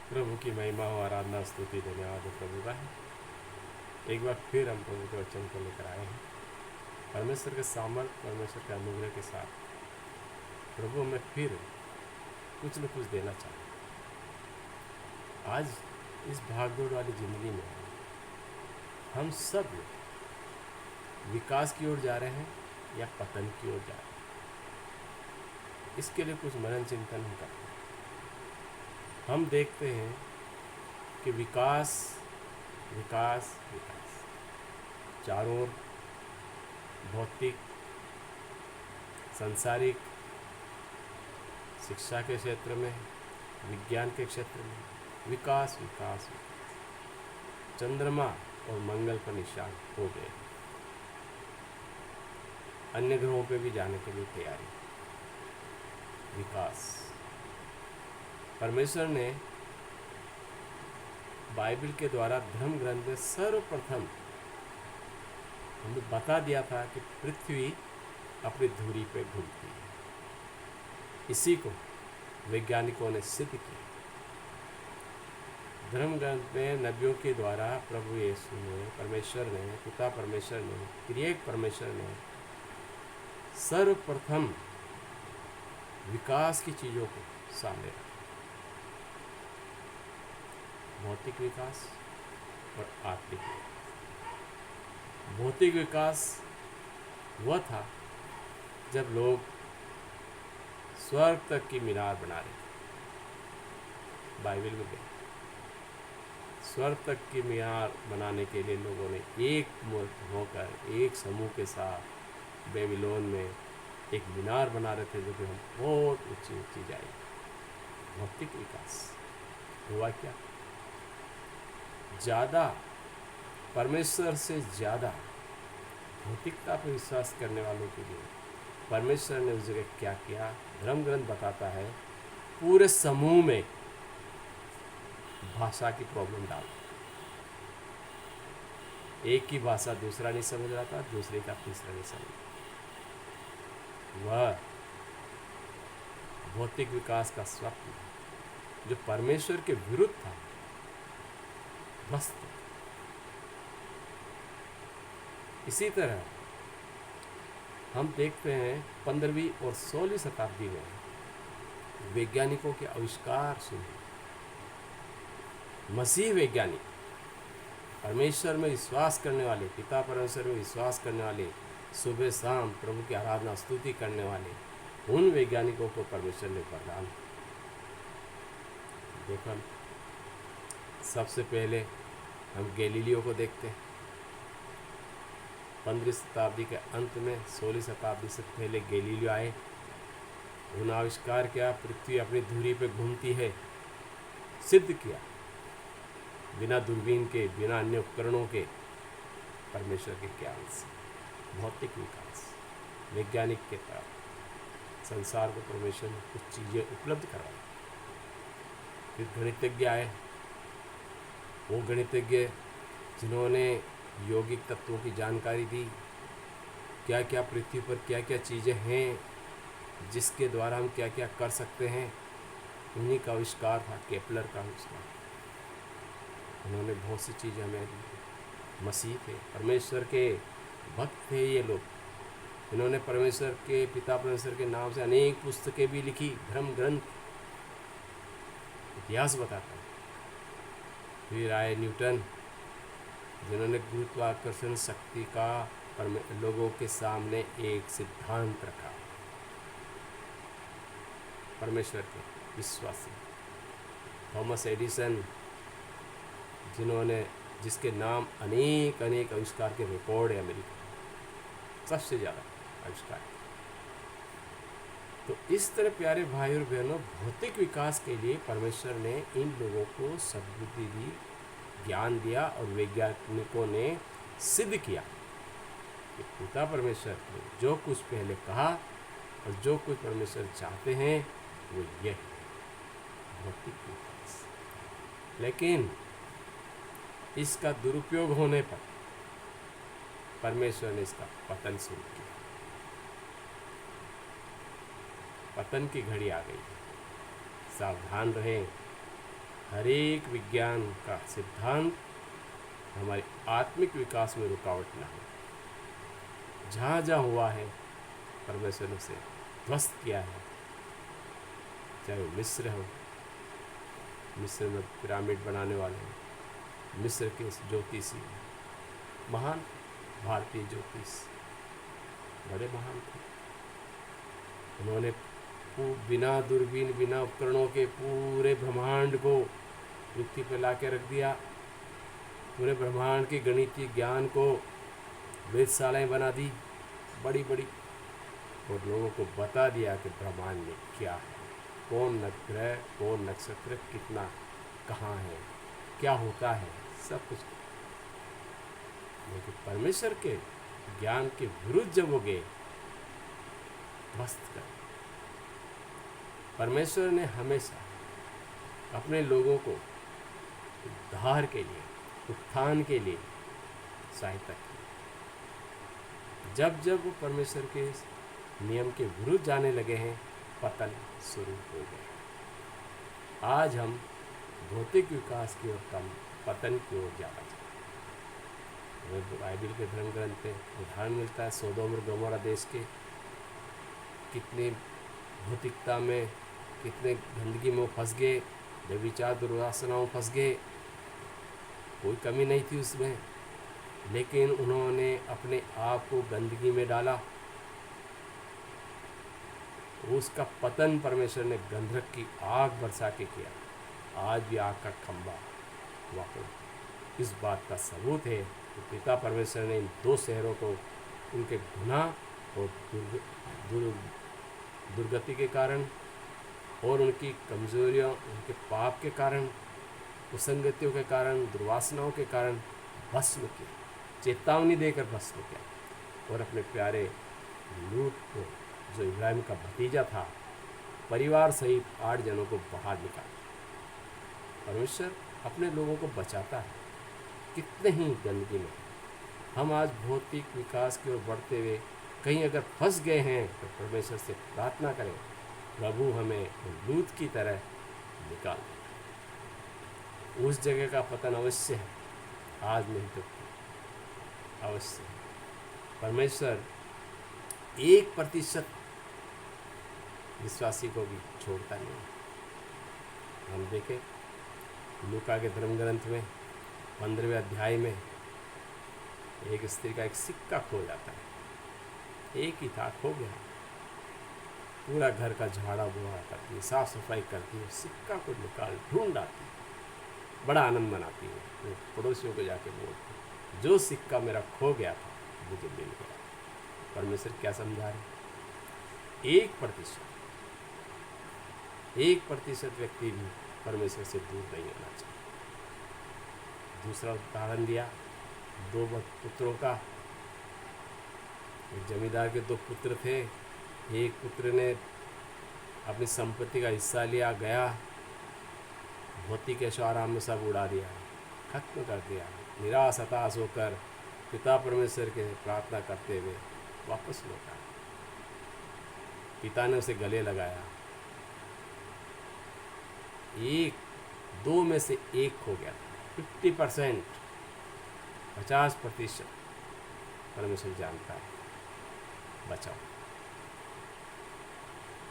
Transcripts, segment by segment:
प्रभु की महिमा हो, आराधना स्तुति धन्यवाद हो प्रभु का। एक बार फिर हम प्रभु के वचन को लेकर आए हैं, परमेश्वर के सामर्थ, परमेश्वर के अनुग्रह के साथ। प्रभु हमें फिर कुछ न कुछ देना चाहते। आज इस भागदौड़ वाली ज़िंदगी में हम सब विकास की ओर जा रहे हैं या पतन की ओर जा रहे हैं, इसके लिए कुछ मनन चिंतन हम करते हैं। हम देखते हैं कि विकास विकास विकास चारों ओर, भौतिक, सांसारिक, शिक्षा के क्षेत्र में, विज्ञान के क्षेत्र में विकास विकास विकास। चंद्रमा और मंगल पर निशान हो गए, अन्य ग्रहों पे भी जाने के लिए तैयारी। विकास परमेश्वर ने बाइबल के द्वारा धर्म ग्रंथ में सर्वप्रथम हमें बता दिया था कि पृथ्वी अपनी धुरी पे घूमती है। इसी को वैज्ञानिकों ने सिद्ध किया। धर्म ग्रंथ में नबियों के द्वारा प्रभु यीशु ने, परमेश्वर ने, पिता परमेश्वर ने, त्रिएक परमेश्वर ने सर्वप्रथम विकास की चीज़ों को सामने रखा। भौतिक विकास और आत्मिक विकास। भौतिक विकास वह था जब लोग स्वर्ग तक की मीनार बना रहे थे। बाइबल में देखा, स्वर्ग तक की मीनार बनाने के लिए लोगों ने एक होकर एक समूह के साथ बेबीलोन में एक मीनार बना रहे थे, जो कि हम बहुत ऊंची ऊंची जाएगी। भौतिक विकास हुआ क्या? ज़्यादा परमेश्वर से ज़्यादा भौतिकता पर विश्वास करने वालों के लिए परमेश्वर ने उस जगह क्या किया? धर्म ग्रंथ बताता है, पूरे समूह में भाषा की प्रॉब्लम डाल। एक की भाषा दूसरा नहीं समझ रहा था, दूसरे का तीसरा नहीं समझ। वह भौतिक विकास का स्वप्न जो परमेश्वर के विरुद्ध था, ध्वस्त। इसी तरह हम देखते हैं 15वीं और 16वीं शताब्दी में वैज्ञानिकों के आविष्कार सुने। मसीह वैज्ञानिक, परमेश्वर में विश्वास करने वाले, पिता परमेश्वर में विश्वास करने वाले, सुबह शाम प्रभु की आराधना स्तुति करने वाले, उन वैज्ञानिकों को परमेश्वर ने वरदान देखा। सबसे पहले हम गैलीलियो को देखते हैं। 15वीं शताब्दी के अंत में 16वीं शताब्दी से पहले गैलीलियो आए। उन्होंने आविष्कार किया, पृथ्वी अपनी धुरी पे घूमती है। सिद्ध किया बिना दूरबीन के, बिना अन्य उपकरणों के, परमेश्वर के ज्ञान से। भौतिक विकास, वैज्ञानिक के तरफ संसार को परमेश्वर ने कुछ चीज़ें उपलब्ध करवाई। फिर गणितज्ञ आए। वो गणितज्ञ जिन्होंने यौगिक तत्वों की जानकारी दी, क्या क्या पृथ्वी पर क्या क्या चीज़ें हैं जिसके द्वारा हम क्या क्या कर सकते हैं, उन्हीं का आविष्कार था, केपलर का आविष्कार। उन्होंने बहुत सी चीज़ें हमें दी। मसीह थे, परमेश्वर के भक्त थे ये लोग। इन्होंने परमेश्वर के, पिता परमेश्वर के नाम से अनेक पुस्तकें भी लिखी। धर्म ग्रंथ इतिहास बताता है। फिर आए न्यूटन, जिन्होंने गुरुत्वाकर्षण शक्ति का लोगों के सामने एक सिद्धांत रखा। परमेश्वर के विश्वासी। थॉमस एडिसन, जिसके नाम अनेक अनेक आविष्कार के रिकॉर्ड है अमेरिका, सबसे ज़्यादा आविष्कार। तो इस तरह प्यारे भाई और बहनों, भौतिक विकास के लिए परमेश्वर ने इन लोगों को सद्बुद्धि दी, ज्ञान दिया, और वैज्ञानिकों ने सिद्ध किया कि पिता परमेश्वर ने जो कुछ पहले कहा और जो कुछ परमेश्वर चाहते हैं वो ये है, भौतिक विकास। लेकिन इसका दुरुपयोग होने पर परमेश्वर ने इसका पतन शुरू किया। पतन की घड़ी आ गई। सावधान रहें, हर एक विज्ञान का सिद्धांत हमारे आत्मिक विकास में रुकावट ना हो। जहाँ जहाँ हुआ है परमेश्वर ने उसे ध्वस्त किया है, चाहे वो मिस्र हो, मिस्र में पिरामिड बनाने वाले हैं, मिस्र के ज्योतिषी महान भारतीय ज्योतिष बड़े महान थे। उन्होंने बिना दूरबीन बिना उपकरणों के पूरे ब्रह्मांड को पृथ्वी पर ला के रख दिया। पूरे ब्रह्मांड के गणितीय ज्ञान को वेधशालाएँ बना दी बड़ी बड़ी, और लोगों को बता दिया कि ब्रह्मांड में क्या है, कौन ग्रह कौन नक्षत्र कितना कहाँ है, क्या होता है, सब कुछ। लेकिन परमेश्वर के ज्ञान के विरुद्ध जब वो गए, ध्वस्त कर। परमेश्वर ने हमेशा अपने लोगों को उद्धार के लिए, उत्थान के लिए सहायता की। जब जब वो परमेश्वर के नियम के विरुद्ध जाने लगे हैं, पतन शुरू हो गया। आज हम भौतिक विकास की ओर कम, पतन की ओर ज़्यादा जाते हैं। बाइबल के धर्म ग्रंथ में उदाहरण मिलता है सोदोम और गमोरा देश के, कितनी भौतिकता में, कितने गंदगी में फंस गए, व्यभिचार दुर्वासनाओं फंस गए, कोई कमी नहीं थी उसमें, लेकिन उन्होंने अपने आप को गंदगी में डाला। उसका पतन परमेश्वर ने गंधक की आग बरसा के किया। आज भी आग का खंभा वाकई इस बात का सबूत है कि पिता परमेश्वर ने इन दो शहरों को उनके गुनाह और दुर्गति के कारण और उनकी कमजोरियों, उनके पाप के कारण, कुसंगतियों के कारण, दुर्वासनाओं के कारण भस्म किया, चेतावनी देकर भस्म किया। और अपने प्यारे लूत को, जो इब्राहिम का भतीजा था, परिवार सहित 8 जनों को बाहर निकाला। परमेश्वर अपने लोगों को बचाता है, कितने ही गंदगी में। हम आज भौतिक विकास की ओर बढ़ते हुए कहीं अगर फंस गए हैं तो परमेश्वर से प्रार्थना करें, प्रभु हमें लूत की तरह निकाल। उस जगह का पतन अवश्य है, आज नहीं तो अवश्य। परमेश्वर 1% विश्वासी को भी छोड़ता नहीं। हम देखें लूका के धर्म ग्रंथ में 15वें अध्याय में एक स्त्री का एक सिक्का खो जाता है। एक ही था, खो गया। पूरा घर का झाड़ा बुआ करती है, साफ सफाई करती है, सिक्का को निकाल ढूंढ आती है, बड़ा आनंद मनाती है। तो पड़ोसियों को जाके बोलती है, जो सिक्का मेरा खो गया था मुझे मिल गया। परमेश्वर क्या समझा रहे? 1% व्यक्ति भी परमेश्वर से दूर नहीं होना चाहिए। दूसरा उदाहरण दिया 2 पुत्रों का। एक जमींदार के 2 पुत्र थे। एक पुत्र ने अपनी संपत्ति का हिस्सा लिया, गया, भौतिक ऐशो आराम में सब उड़ा दिया, खत्म कर दिया। निराश हताश होकर पिता परमेश्वर के प्रार्थना करते हुए वापस लौटा। पिता ने उसे गले लगाया। 2 में से 1 हो गया। 50%, 50% परमेश्वर जानता है। बचाओ,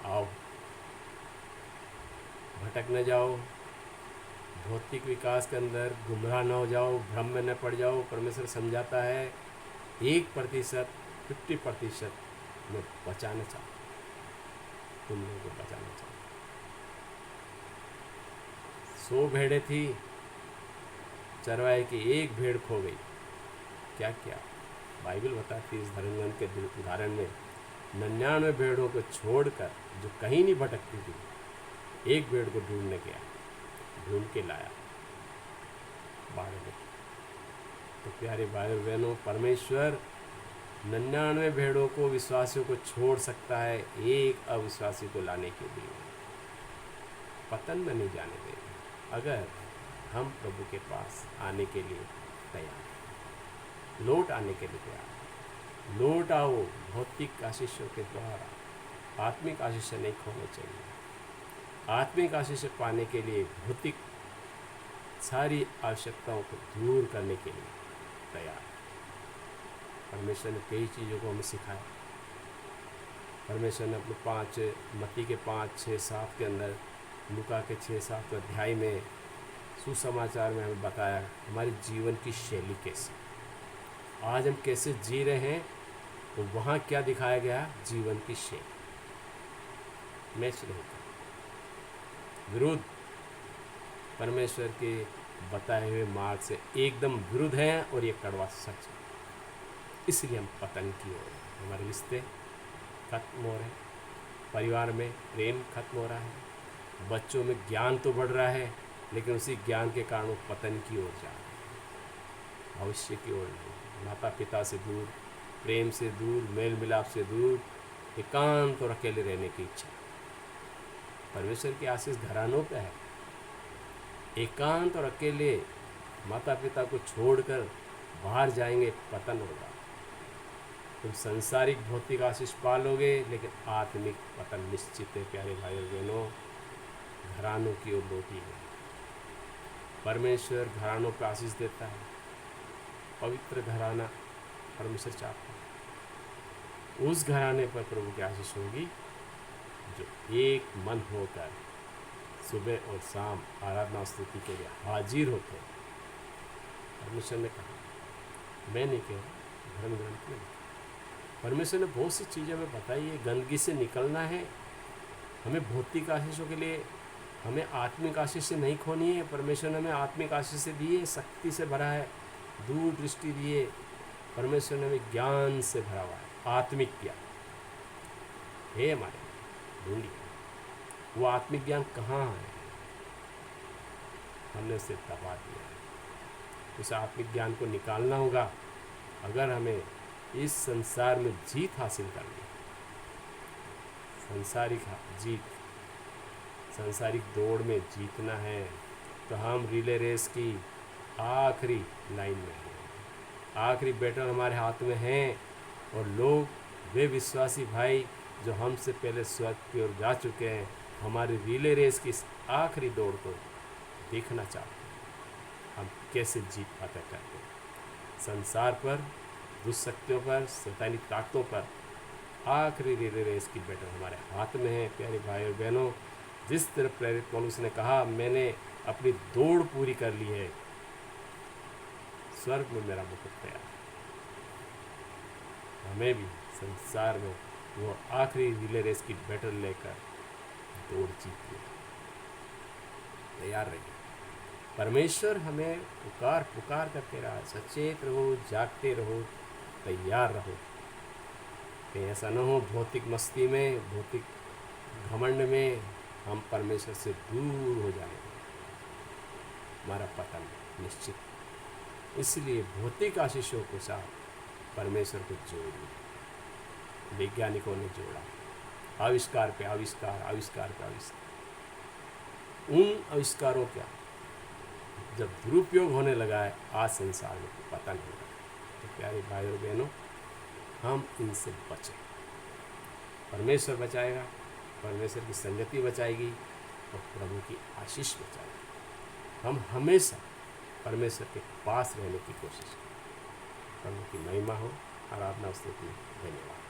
आओ, भटक न जाओ, भौतिक विकास के अंदर गुमराह न हो जाओ, भ्रम में न पड़ जाओ। परमेश्वर समझाता है 1%, 50% में बचाना चाहता, तुम लोगों को बचाना चाहता। 100 भेड़ें थी, चरवाहे की 1 भेड़ खो गई। क्या किया? बाइबल बताती है इस धर्म ग्रंथ के उदाहरण में 99 भेड़ों को छोड़कर, जो कहीं नहीं भटकती थी, 1 भेड़ को ढूंढने गया, ढूंढ के लाया बाहर में। तो प्यारे भाई बहनों, परमेश्वर 99 भेड़ों को, विश्वासियों को छोड़ सकता है, एक अविश्वासी को लाने के लिए। पतन में नहीं जाने देगा अगर हम प्रभु के पास आने के लिए तैयार, लौट आने के लिए तैयार। लौट आओ भौतिक आशीषों के द्वारा, आत्मिक आशीष नहीं खोने चाहिए। आत्मिक आशीष पाने के लिए भौतिक सारी आवश्यकताओं को दूर करने के लिए तैयार है। परमेश्वर ने कई चीज़ों को हमें सिखाया। परमेश्वर ने अपने 5 मत्ती के 5, 6, 7 के अंदर, लूका के 6, 7 अध्याय में सुसमाचार में हमें बताया हमारे जीवन की शैली कैसी, आज हम कैसे जी रहे हैं। तो वहाँ क्या दिखाया गया? जीवन की शैली मैच नहीं कर, विरुद्ध, परमेश्वर के बताए हुए मार्ग से एकदम विरुद्ध है, और ये कड़वा सच है। इसलिए हम पतन की ओर हैं। हमारे रिश्ते खत्म हो रहे हैं, परिवार में प्रेम खत्म हो रहा है, बच्चों में ज्ञान तो बढ़ रहा है, लेकिन उसी ज्ञान के कारण वो पतन की ओर जा रहे हैं, भविष्य की ओर नहीं। माता पिता से दूर, प्रेम से दूर, मेल मिलाप से दूर, एकांत और अकेले रहने की इच्छा। परमेश्वर की आशीष घरानों पे है। एकांत और अकेले माता पिता को छोड़कर बाहर जाएंगे, पतन होगा। तुम सांसारिक भौतिक आशीष पालोगे, लेकिन आत्मिक पतन निश्चित है। प्यारे भाई और बहनों, घरानों की ओर लौटिए। परमेश्वर घरानों पर आशीष देता है। पवित्र घराना परमेश्वर चाहता है। उस घराने पर प्रभु की आशीष होगी जो एक मन होकर सुबह और शाम आराधना स्तुति के लिए हाजिर होते हैं। परमेश्वर ने कहा, मैं नहीं कह रहा, धर्म ग्रंथ में परमेश्वर ने बहुत सी चीज़ें हमें बताई है। गंदगी से निकलना है, हमें भौतिक आशीषों के लिए, हमें आत्मिक आशीष से नहीं खोनी है। परमेश्वर ने हमें आत्मिक आशीष से दी है, शक्ति से भरा है, दूर दृष्टि दी है। परमेश्वर ने हमें ज्ञान से भरा हुआ है, आत्मिक ज्ञान है हमारे, ढूंढिए वो आत्मिक ज्ञान कहाँ है। हमने उसे दबा दिया है। उस आत्मिक ज्ञान को निकालना होगा अगर हमें इस संसार में जीत हासिल करनी है। सांसारिक जीत, सांसारिक दौड़ में जीतना है, तो हम रिले रेस की आखिरी लाइन में हैं। आखिरी बैटल हमारे हाथ में है, और लोग, वे विश्वासी भाई जो हमसे पहले स्वर्ग की ओर जा चुके हैं, हमारी रिले रेस की इस आखिरी दौड़ को देखना चाहते हैं। हम कैसे जीत पाते करते हैं संसार पर, दुष्शक्तियों पर, शैतानी ताकतों पर। आखिरी रिले रेस की बैटल हमारे हाथ में है। प्यारे भाई और बहनों, जिस तरह प्रेरित पौलुस ने कहा, मैंने अपनी दौड़ पूरी कर ली है, स्वर्ग में मेरा मुकुट तैयार है। हमें भी संसार में वो आखिरी रिले रेस की बैटल लेकर दौड़ जीतनी है। तैयार रहिए। परमेश्वर हमें पुकार पुकार करके रहा, सचेत रहो, जागते रहो, तैयार रहो। कहीं ऐसा न हो भौतिक मस्ती में, भौतिक घमंड में हम परमेश्वर से दूर हो जाएंगे, हमारा पतन निश्चित। इसलिए भौतिक आशीषों के साथ परमेश्वर को जोड़िए। वैज्ञानिकों ने जोड़ा, आविष्कार पे आविष्कार, आविष्कार पे आविष्कार। उन आविष्कारों का जब दुरुपयोग होने लगा है, आज संसार में पतन हो रहा है। तो प्यारे भाई और बहनों, हम इनसे बचें। परमेश्वर बचाएगा, परमेश्वर की संगति बचाएगी, और प्रभु की आशीष बचाएगी। हम हमेशा परमेश्वर के पास रहने की कोशिश करें। प्रभु की महिमा हो। आराधना स्तुति। धन्यवाद।